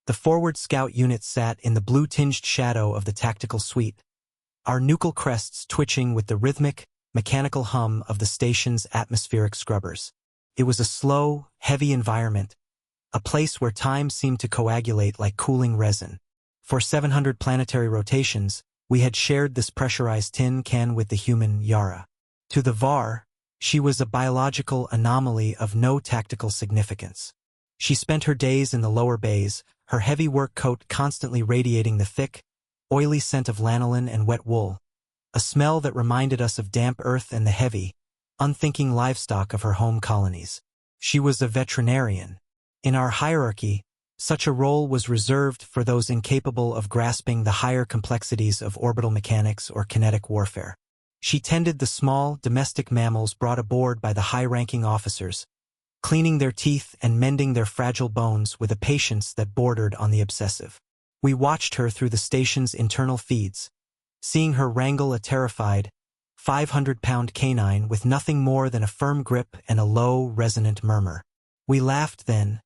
The forward scout unit sat in the blue-tinged shadow of the tactical suite, our nuchal crests twitching with the rhythmic, mechanical hum of the station's atmospheric scrubbers. It was a slow, heavy environment, a place where time seemed to coagulate like cooling resin. For 700 planetary rotations, we had shared this pressurized tin can with the human Yara. To the Varr, she was a biological anomaly of no tactical significance. She spent her days in the lower bays, her heavy work coat constantly radiating the thick, oily scent of lanolin and wet wool, a smell that reminded us of damp earth and the heavy, unthinking livestock of her home colonies. She was a veterinarian. In our hierarchy, such a role was reserved for those incapable of grasping the higher complexities of orbital mechanics or kinetic warfare. She tended the small, domestic mammals brought aboard by the high-ranking officers, cleaning their teeth and mending their fragile bones with a patience that bordered on the obsessive. We watched her through the station's internal feeds, seeing her wrangle a terrified, 500-pound canine with nothing more than a firm grip and a low, resonant murmur. We laughed then,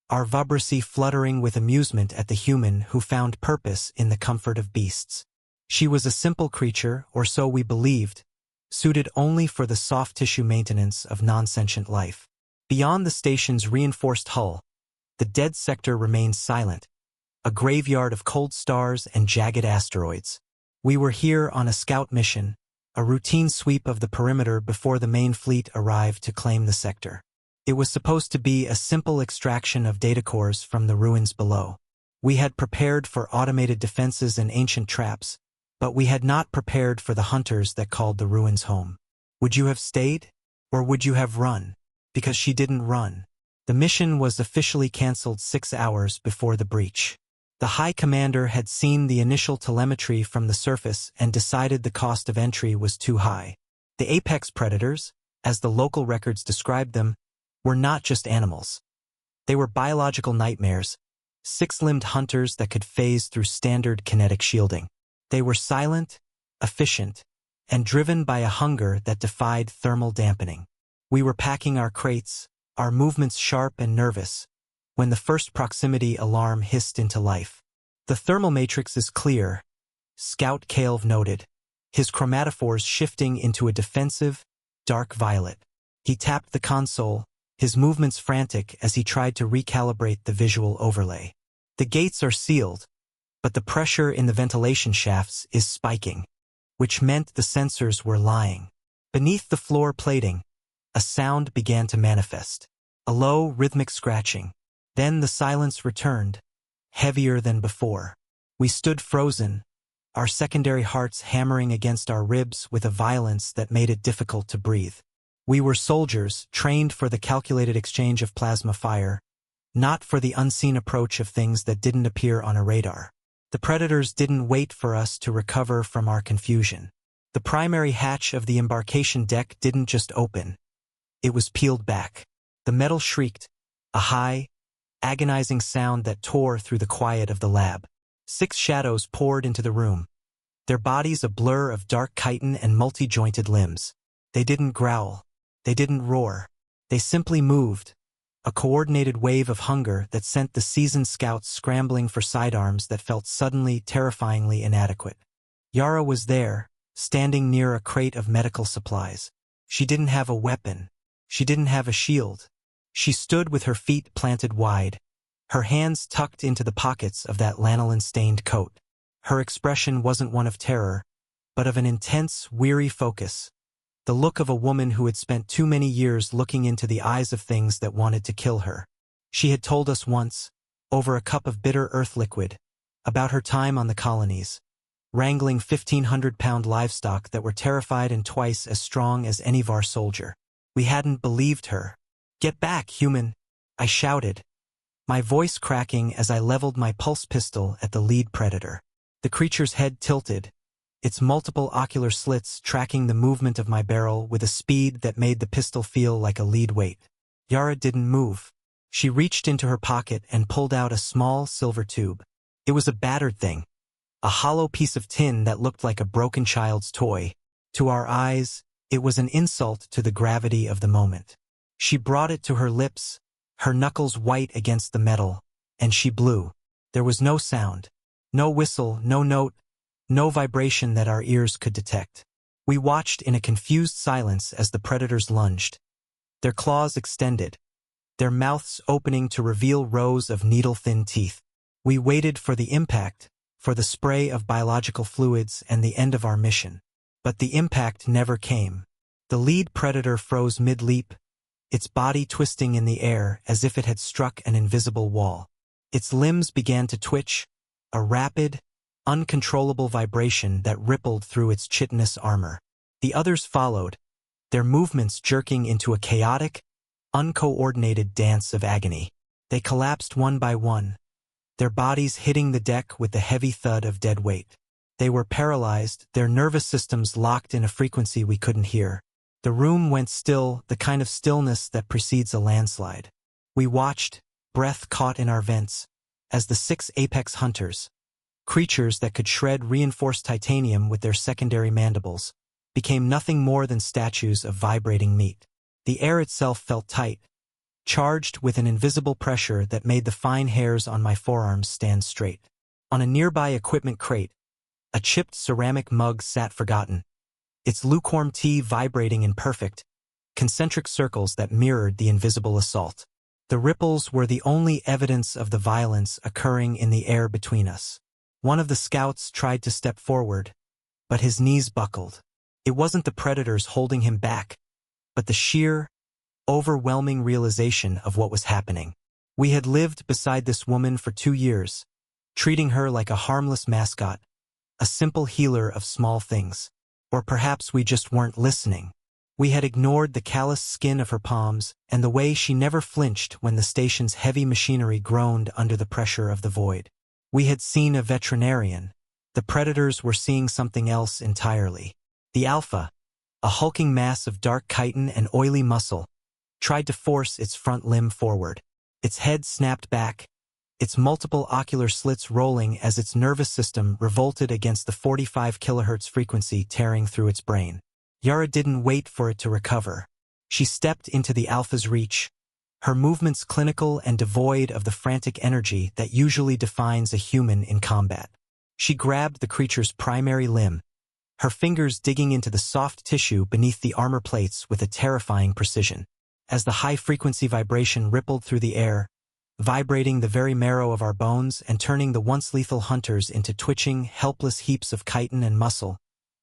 our vibrancy fluttering with amusement at the human who found purpose in the comfort of beasts. She was a simple creature, or so we believed, suited only for the soft tissue maintenance of non-sentient life. Beyond the station's reinforced hull, the dead sector remained silent, a graveyard of cold stars and jagged asteroids. We were here on a scout mission, a routine sweep of the perimeter before the main fleet arrived to claim the sector. It was supposed to be a simple extraction of data cores from the ruins below. We had prepared for automated defenses and ancient traps, but we had not prepared for the hunters that called the ruins home. Would you have stayed? Or would you have run? Because she didn't run. The mission was officially cancelled 6 hours before the breach. The High Commander had seen the initial telemetry from the surface and decided the cost of entry was too high. The apex predators, as the local records described them, were not just animals. They were biological nightmares, six-limbed hunters that could phase through standard kinetic shielding. They were silent, efficient, and driven by a hunger that defied thermal dampening. We were packing our crates, our movements sharp and nervous, when the first proximity alarm hissed into life. The thermal matrix is clear, Scout Calv noted, his chromatophores shifting into a defensive, dark violet. He tapped the console, his movements frantic as he tried to recalibrate the visual overlay. The gates are sealed, but the pressure in the ventilation shafts is spiking, which meant the sensors were lying. Beneath the floor plating, a sound began to manifest, a low, rhythmic scratching. Then the silence returned, heavier than before. We stood frozen, our secondary hearts hammering against our ribs with a violence that made it difficult to breathe. We were soldiers, trained for the calculated exchange of plasma fire, not for the unseen approach of things that didn't appear on a radar. The predators didn't wait for us to recover from our confusion. The primary hatch of the embarkation deck didn't just open. It was peeled back. The metal shrieked, a high, agonizing sound that tore through the quiet of the lab. 6 shadows poured into the room, their bodies a blur of dark chitin and multi-jointed limbs. They didn't growl. They didn't roar. They simply moved, a coordinated wave of hunger that sent the seasoned scouts scrambling for sidearms that felt suddenly terrifyingly inadequate. Yara was there, standing near a crate of medical supplies. She didn't have a weapon. She didn't have a shield. She stood with her feet planted wide, her hands tucked into the pockets of that lanolin-stained coat. Her expression wasn't one of terror, but of an intense, weary focus, the look of a woman who had spent too many years looking into the eyes of things that wanted to kill her. She had told us once, over a cup of bitter earth liquid, about her time on the colonies, wrangling 1,500-pound livestock that were terrified and twice as strong as any Varr soldier. We hadn't believed her. "Get back, human!" I shouted, my voice cracking as I leveled my pulse pistol at the lead predator. The creature's head tilted, its multiple ocular slits tracking the movement of my barrel with a speed that made the pistol feel like a lead weight. Yara didn't move. She reached into her pocket and pulled out a small silver tube. It was a battered thing, a hollow piece of tin that looked like a broken child's toy. To our eyes, it was an insult to the gravity of the moment. She brought it to her lips, her knuckles white against the metal, and she blew. There was no sound. No whistle, no note, no vibration that our ears could detect. We watched in a confused silence as the predators lunged. Their claws extended, their mouths opening to reveal rows of needle-thin teeth. We waited for the impact, for the spray of biological fluids and the end of our mission. But the impact never came. The lead predator froze mid-leap, its body twisting in the air as if it had struck an invisible wall. Its limbs began to twitch, a rapid, uncontrollable vibration that rippled through its chitinous armor. The others followed, their movements jerking into a chaotic, uncoordinated dance of agony. They collapsed one by one, their bodies hitting the deck with the heavy thud of dead weight. They were paralyzed, their nervous systems locked in a frequency we couldn't hear. The room went still, the kind of stillness that precedes a landslide. We watched, breath caught in our vents, as the 6 apex hunters, creatures that could shred reinforced titanium with their secondary mandibles, became nothing more than statues of vibrating meat. The air itself felt tight, charged with an invisible pressure that made the fine hairs on my forearms stand straight. On a nearby equipment crate, a chipped ceramic mug sat forgotten, its lukewarm tea vibrating in perfect, concentric circles that mirrored the invisible assault. The ripples were the only evidence of the violence occurring in the air between us. One of the scouts tried to step forward, but his knees buckled. It wasn't the predators holding him back, but the sheer, overwhelming realization of what was happening. We had lived beside this woman for 2 years, treating her like a harmless mascot, a simple healer of small things. Or perhaps we just weren't listening. We had ignored the callous skin of her palms and the way she never flinched when the station's heavy machinery groaned under the pressure of the void. We had seen a veterinarian. The predators were seeing something else entirely. The alpha, a hulking mass of dark chitin and oily muscle, tried to force its front limb forward. Its head snapped back, its multiple ocular slits rolling as its nervous system revolted against the 45 kHz frequency tearing through its brain. Yara didn't wait for it to recover. She stepped into the alpha's reach, her movements clinical and devoid of the frantic energy that usually defines a human in combat. She grabbed the creature's primary limb, her fingers digging into the soft tissue beneath the armor plates with a terrifying precision. As the high-frequency vibration rippled through the air, vibrating the very marrow of our bones and turning the once lethal hunters into twitching, helpless heaps of chitin and muscle,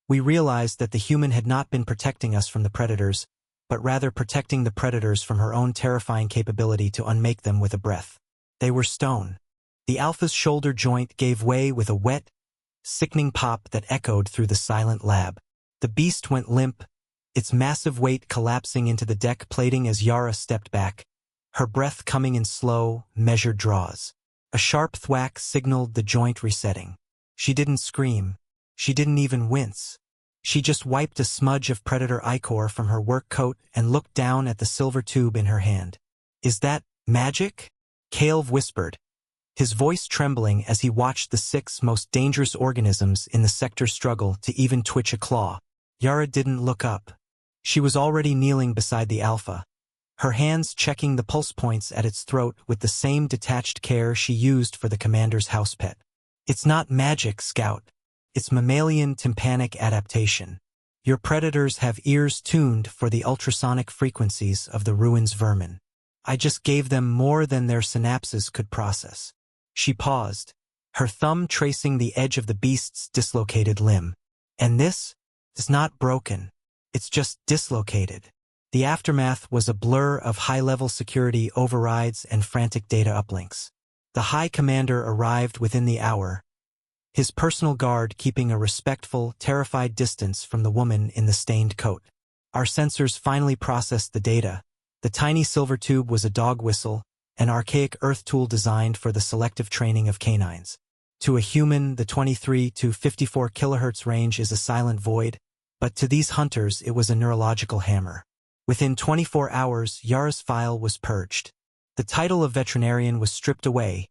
we realized that the human had not been protecting us from the predators, but rather protecting the predators from her own terrifying capability to unmake them with a breath. They were stone. The alpha's shoulder joint gave way with a wet, sickening pop that echoed through the silent lab. The beast went limp, its massive weight collapsing into the deck plating as Yara stepped back, her breath coming in slow, measured draws. A sharp thwack signaled the joint resetting. She didn't scream. She didn't even wince. She just wiped a smudge of predator ichor from her work coat and looked down at the silver tube in her hand. "Is that magic?" Caleb whispered, his voice trembling as he watched the 6 most dangerous organisms in the sector struggle to even twitch a claw. Yara didn't look up. She was already kneeling beside the alpha, her hands checking the pulse points at its throat with the same detached care she used for the commander's house pet. "It's not magic, Scout. It's mammalian tympanic adaptation. Your predators have ears tuned for the ultrasonic frequencies of the ruins vermin. I just gave them more than their synapses could process." She paused, her thumb tracing the edge of the beast's dislocated limb. "And this is not broken. It's just dislocated." The aftermath was a blur of high-level security overrides and frantic data uplinks. The High Commander arrived within the hour, his personal guard keeping a respectful, terrified distance from the woman in the stained coat. Our sensors finally processed the data. The tiny silver tube was a dog whistle, an archaic earth tool designed for the selective training of canines. To a human, the 23 to 54 kHz range is a silent void, but to these hunters it was a neurological hammer. Within 24 hours, Yara's file was purged. The title of veterinarian was stripped away,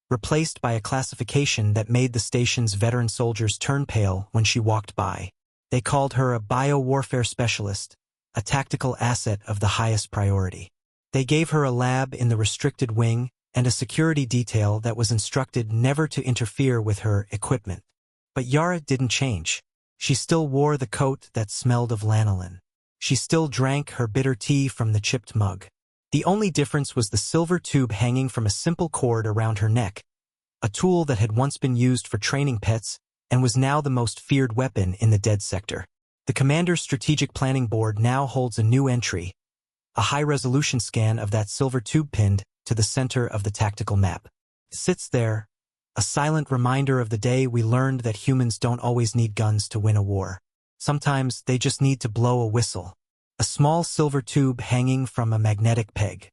replaced by a classification that made the station's veteran soldiers turn pale when she walked by. They called her a biowarfare specialist, a tactical asset of the highest priority. They gave her a lab in the restricted wing, and a security detail that was instructed never to interfere with her equipment. But Yara didn't change. She still wore the coat that smelled of lanolin. She still drank her bitter tea from the chipped mug. The only difference was the silver tube hanging from a simple cord around her neck, a tool that had once been used for training pets and was now the most feared weapon in the dead sector. The commander's strategic planning board now holds a new entry, a high-resolution scan of that silver tube pinned to the center of the tactical map. It sits there, a silent reminder of the day we learned that humans don't always need guns to win a war. Sometimes they just need to blow a whistle. A small silver tube hanging from a magnetic peg.